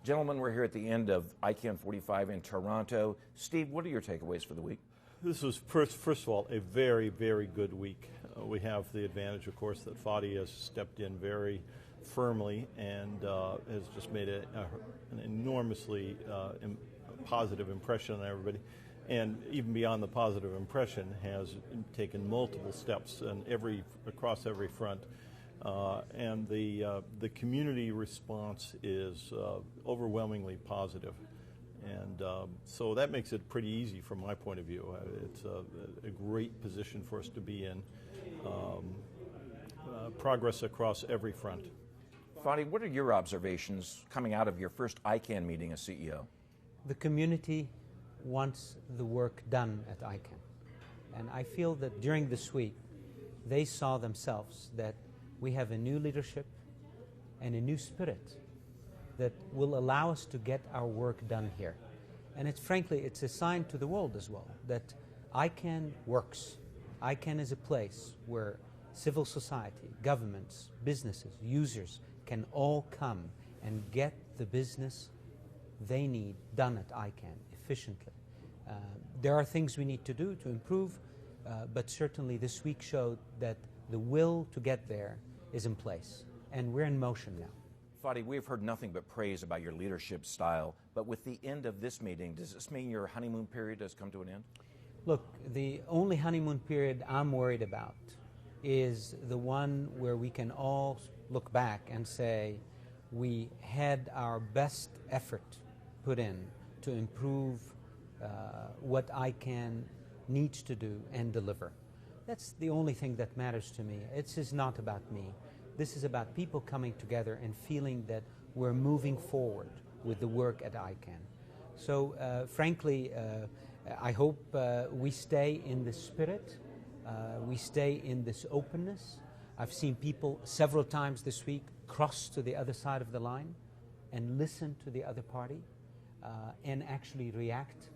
Gentlemen, we're here at the end of ICANN 45 in Toronto. Steve, what are your takeaways for the week? This was, first of all, a very, very good week. We have the advantage, of course, that Fadi has stepped in very firmly and has just made an enormously positive impression on everybody. And even beyond the positive impression, has taken multiple steps across every front. And the community response is overwhelmingly positive. And so that makes it pretty easy from my point of view. It's a great position for us to be in. Progress across every front. Fadi, what are your observations coming out of your first ICANN meeting as CEO? The community wants the work done at ICANN. And I feel that during this week, they saw themselves that we have a new leadership and a new spirit that will allow us to get our work done here. And frankly, it's a sign to the world as well that ICANN works. ICANN is a place where civil society, governments, businesses, users can all come and get the business they need done at ICANN efficiently. There are things we need to do to improve, but certainly this week showed that the will to get there is in place, and we're in motion now. Fadi, we've heard nothing but praise about your leadership style, but with the end of this meeting, does this mean your honeymoon period has come to an end? Look, the only honeymoon period I'm worried about is the one where we can all look back and say we had our best effort put in to improve what ICANN needs to do and deliver. That's the only thing that matters to me. This is not about me. This is about people coming together and feeling that we're moving forward with the work at ICANN. So frankly, I hope we stay in this spirit, we stay in this openness. I've seen people several times this week cross to the other side of the line and listen to the other party and actually react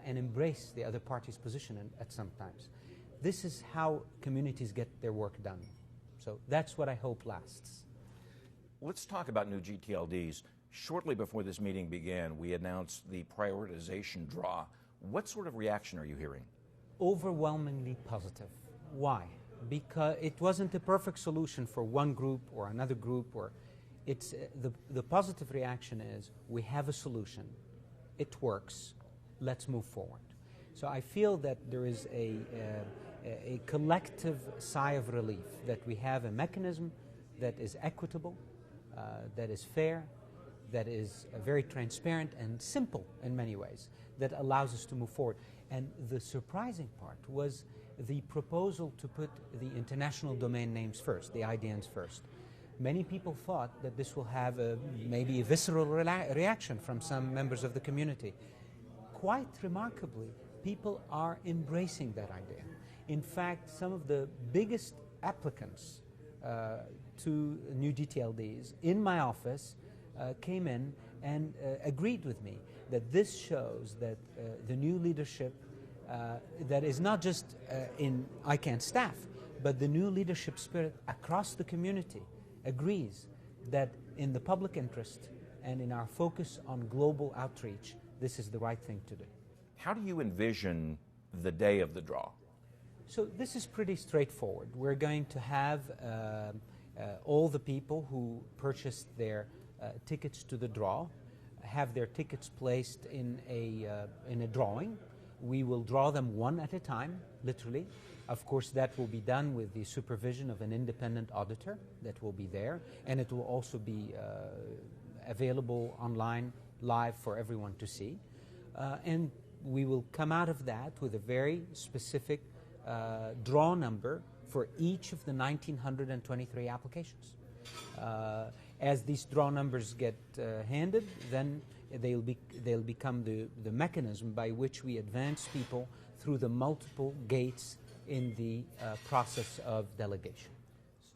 and embrace the other party's position at some times. This is how communities get their work done. So that's what I hope lasts. Let's talk about new GTLDs. Shortly before this meeting began, we announced the prioritization draw. What sort of reaction are you hearing? Overwhelmingly positive. Why? Because it wasn't a perfect solution for one group or another group. It's the positive reaction is we have a solution. It works. Let's move forward. So I feel that there is a collective sigh of relief that we have a mechanism that is equitable, that is fair, that is very transparent and simple in many ways, that allows us to move forward. And the surprising part was the proposal to put the international domain names first, the IDNs first. Many people thought that this will have maybe a visceral reaction from some members of the community. Quite remarkably, people are embracing that idea. In fact, some of the biggest applicants to new GTLDs in my office came in and agreed with me that this shows that the new leadership that is not just in ICANN staff, but the new leadership spirit across the community agrees that in the public interest and in our focus on global outreach, this is the right thing to do. How do you envision the day of the draw? So this is pretty straightforward. We're going to have all the people who purchased their tickets to the draw have their tickets placed in a drawing. We will draw them one at a time, literally. Of course, that will be done with the supervision of an independent auditor that will be there, and it will also be available online, live for everyone to see. And we will come out of that with a very specific draw number for each of the 1,923 applications. As these draw numbers get handed, then they'll become the mechanism by which we advance people through the multiple gates in the process of delegation.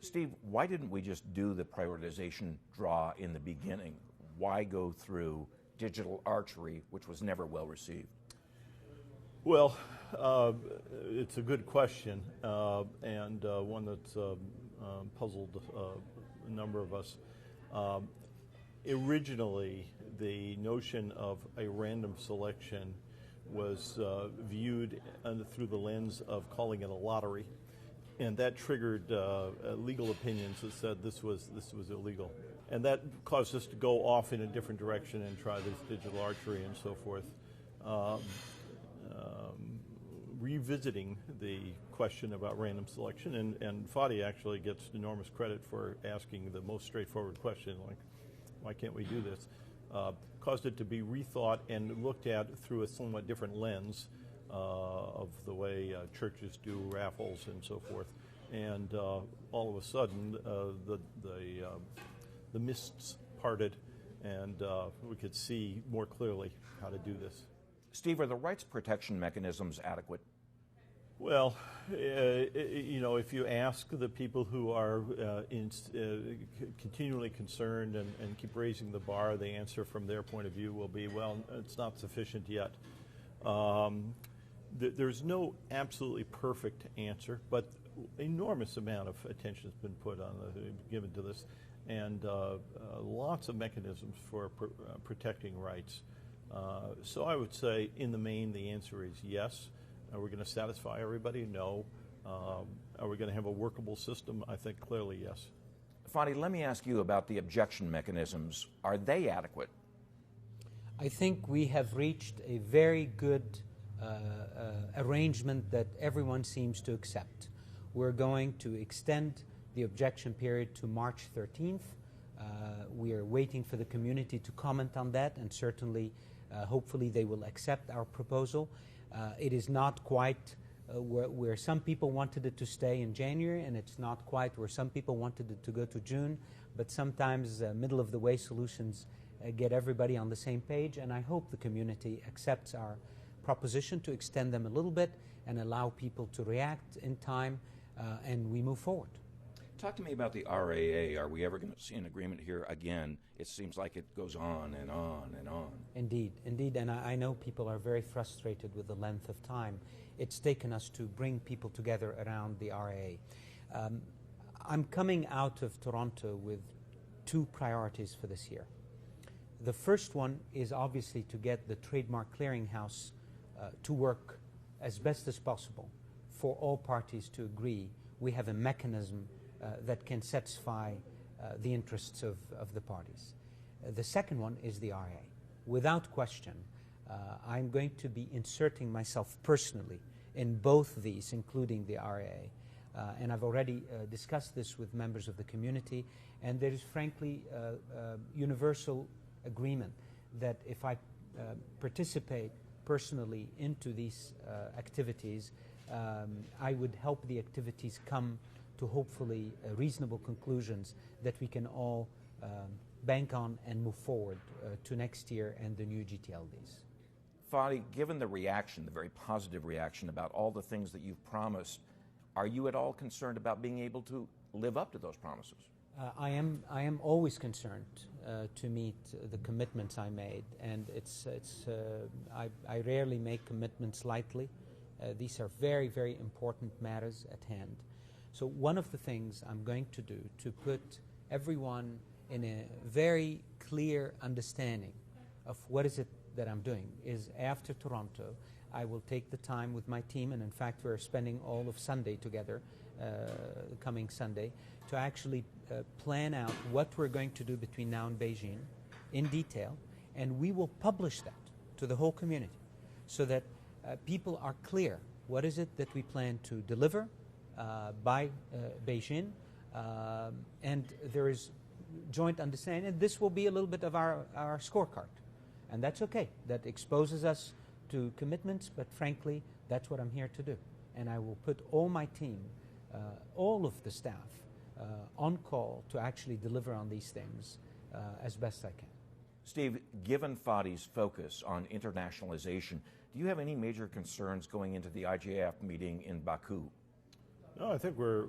Steve, why didn't we just do the prioritization draw in the beginning? Why go through digital archery, which was never well received? Well, it's a good question, and one that's puzzled a number of us. Originally, the notion of a random selection was viewed through the lens of calling it a lottery, and that triggered legal opinions that said this was illegal, and that caused us to go off in a different direction and try this digital archery and so forth. Revisiting the question about random selection, and Fadi actually gets enormous credit for asking the most straightforward question, like, why can't we do this? Caused it to be rethought and looked at through a somewhat different lens of the way churches do raffles and so forth. And all of a sudden, the mists parted, and we could see more clearly how to do this. Steve, are the rights protection mechanisms adequate? Well, if you ask the people who are continually concerned and keep raising the bar, the answer from their point of view will be, well, it's not sufficient yet. There's no absolutely perfect answer, but enormous amount of attention has been given to this, and lots of mechanisms for protecting rights. So I would say, in the main, the answer is yes. Are we going to satisfy everybody? No. Are we going to have a workable system? I think clearly yes. Fadi, let me ask you about the objection mechanisms. Are they adequate? I think we have reached a very good arrangement that everyone seems to accept. We're going to extend the objection period to March 13th. We are waiting for the community to comment on that, and certainly, hopefully, they will accept our proposal. It is not quite where some people wanted it to stay in January, and it's not quite where some people wanted it to go to June, but sometimes middle-of-the-way solutions get everybody on the same page, and I hope the community accepts our proposition to extend them a little bit and allow people to react in time, and we move forward. Talk to me about the RAA. Are we ever going to see an agreement here again? It seems like it goes on and on and on. Indeed, and I know people are very frustrated with the length of time it's taken us to bring people together around the RAA. I'm coming out of Toronto with two priorities for this year. The first one is obviously to get the Trademark Clearinghouse to work as best as possible for all parties to agree we have a mechanism that can satisfy the interests of the parties. The second one is the RA. Without question, I'm going to be inserting myself personally in both these, including the RA. And I've already discussed this with members of the community, and there is frankly universal agreement that if I participate personally into these activities, I would help the activities come to hopefully reasonable conclusions that we can all bank on and move forward to next year and the new GTLDs. Fadi, given the reaction, the very positive reaction about all the things that you've promised, are you at all concerned about being able to live up to those promises? I am always concerned to meet the commitments I made, and I rarely make commitments lightly. These are very, very important matters at hand. So one of the things I'm going to do to put everyone in a very clear understanding of what is it that I'm doing is after Toronto, I will take the time with my team, and in fact we're spending all of Sunday together, coming Sunday, to actually plan out what we're going to do between now and Beijing in detail, and we will publish that to the whole community so that people are clear what is it that we plan to deliver by Beijing, and there is joint understanding. And this will be a little bit of our scorecard, and that's okay. That exposes us to commitments, but frankly, that's what I'm here to do. And I will put all my team, all of the staff, on call to actually deliver on these things as best I can. Steve, given Fadi's focus on internationalization, do you have any major concerns going into the IGAF meeting in Baku? No, I think we're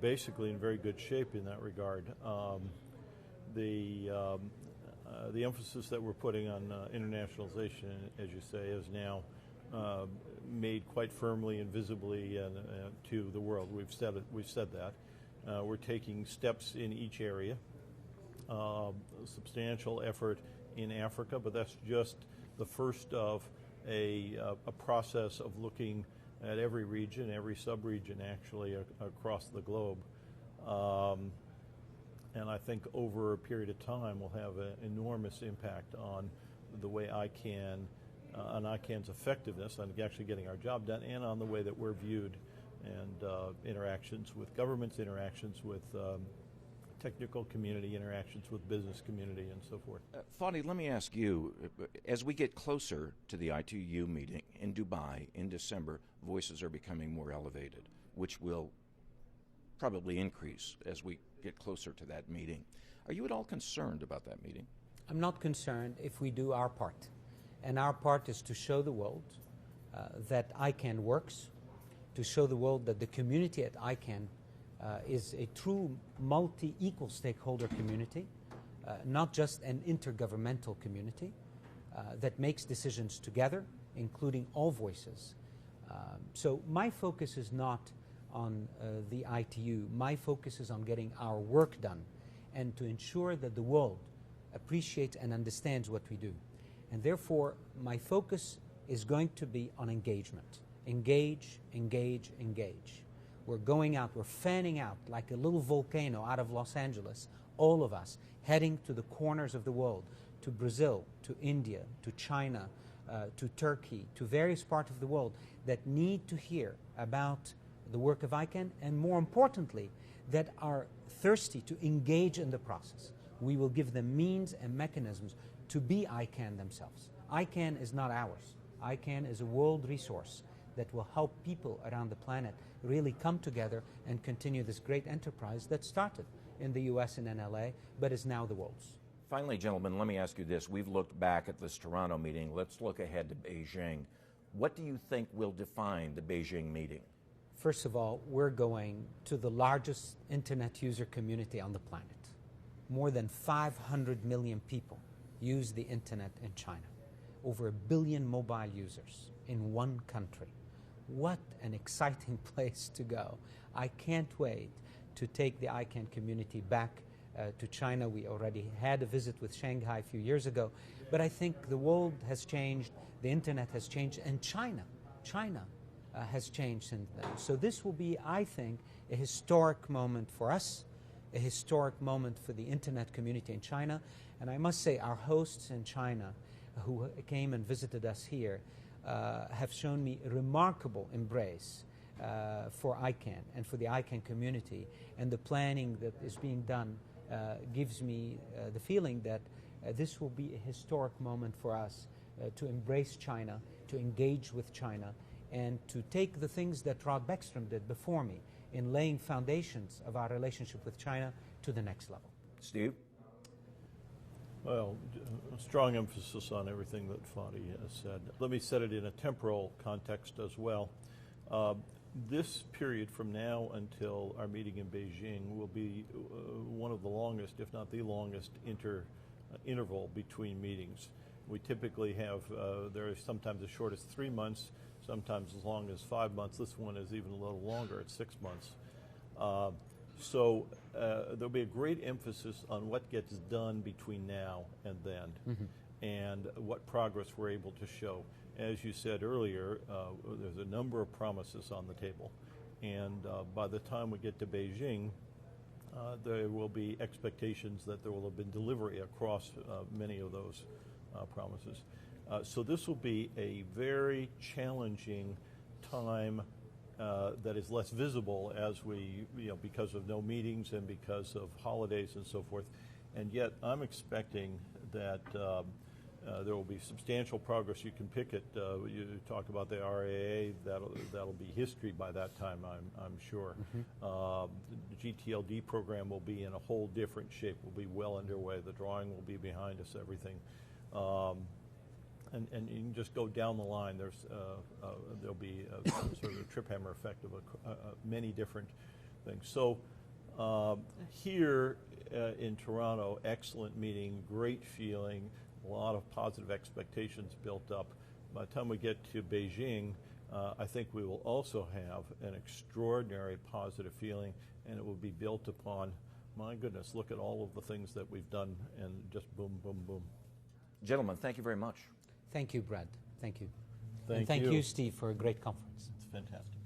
basically in very good shape in that regard. The emphasis that we're putting on internationalization, as you say, is now made quite firmly and visibly to the world. We've said that. We're taking steps in each area, a substantial effort in Africa, but that's just the first of a process of looking at every region, every sub-region actually across the globe. And I think over a period of time will have an enormous impact on the way ICANN, on ICANN's effectiveness, on actually getting our job done, and on the way that we're viewed, and interactions with governments, interactions with technical community, interactions with business community, and so forth. Fadi, let me ask you, as we get closer to the ITU meeting in Dubai in December, voices are becoming more elevated, which will probably increase as we get closer to that meeting. Are you at all concerned about that meeting? I'm not concerned if we do our part. And our part is to show the world that ICANN works, to show the world that the community at ICANN is a true multi-equal stakeholder community, not just an intergovernmental community that makes decisions together, including all voices. So my focus is not on the ITU. My focus is on getting our work done and to ensure that the world appreciates and understands what we do. And therefore, my focus is going to be on engagement. Engage, engage, engage. We're going out, we're fanning out like a little volcano out of Los Angeles, all of us, heading to the corners of the world, to Brazil, to India, to China, to Turkey, to various parts of the world that need to hear about the work of ICANN, and more importantly, that are thirsty to engage in the process. We will give them means and mechanisms to be ICANN themselves. ICANN is not ours. ICANN is a world resource that will help people around the planet really come together and continue this great enterprise that started in the US and in LA, but is now the world's. Finally, gentlemen, let me ask you this. We've looked back at this Toronto meeting. Let's look ahead to Beijing. What do you think will define the Beijing meeting? First of all, we're going to the largest internet user community on the planet. More than 500 million people use the internet in China. Over 1 billion mobile users in one country. What an exciting place to go. I can't wait to take the ICANN community back to China. We already had a visit with Shanghai a few years ago, but I think the world has changed, the internet has changed, and China has changed since then. So this will be, I think, a historic moment for us, a historic moment for the internet community in China. And I must say, our hosts in China who came and visited us here have shown me a remarkable embrace for ICANN and for the ICANN community. And the planning that is being done gives me the feeling that this will be a historic moment for us to embrace China, to engage with China, and to take the things that Rod Beckstrom did before me in laying foundations of our relationship with China to the next level. Steve? Well, a strong emphasis on everything that Fadi has said. Let me set it in a temporal context as well. This period from now until our meeting in Beijing will be one of the longest, if not the longest, interval between meetings. We typically have, there is sometimes as short as 3 months, sometimes as long as 5 months. This one is even a little longer, it's 6 months. So there'll be a great emphasis on what gets done between now and then, and what progress we're able to show. As you said earlier, there's a number of promises on the table, and by the time we get to Beijing, there will be expectations that there will have been delivery across many of those promises. So this will be a very challenging time that is less visible as we, because of no meetings and because of holidays and so forth. And yet I'm expecting that there will be substantial progress. You can pick it. You talk about the RAA. That'll be history by that time, I'm sure. The GTLD program will be in a whole different shape. Will be well underway. The drawing will be behind us. Everything. And you can just go down the line. There'll be a sort of a trip hammer effect of many different things. So here in Toronto, excellent meeting, great feeling, a lot of positive expectations built up. By the time we get to Beijing, I think we will also have an extraordinary positive feeling, and it will be built upon my goodness, look at all of the things that we've done, and just boom, boom, boom. Gentlemen, thank you very much. Thank you, Brad. Thank you. Thank and thank you. you, Steve, for a great conference. It's fantastic.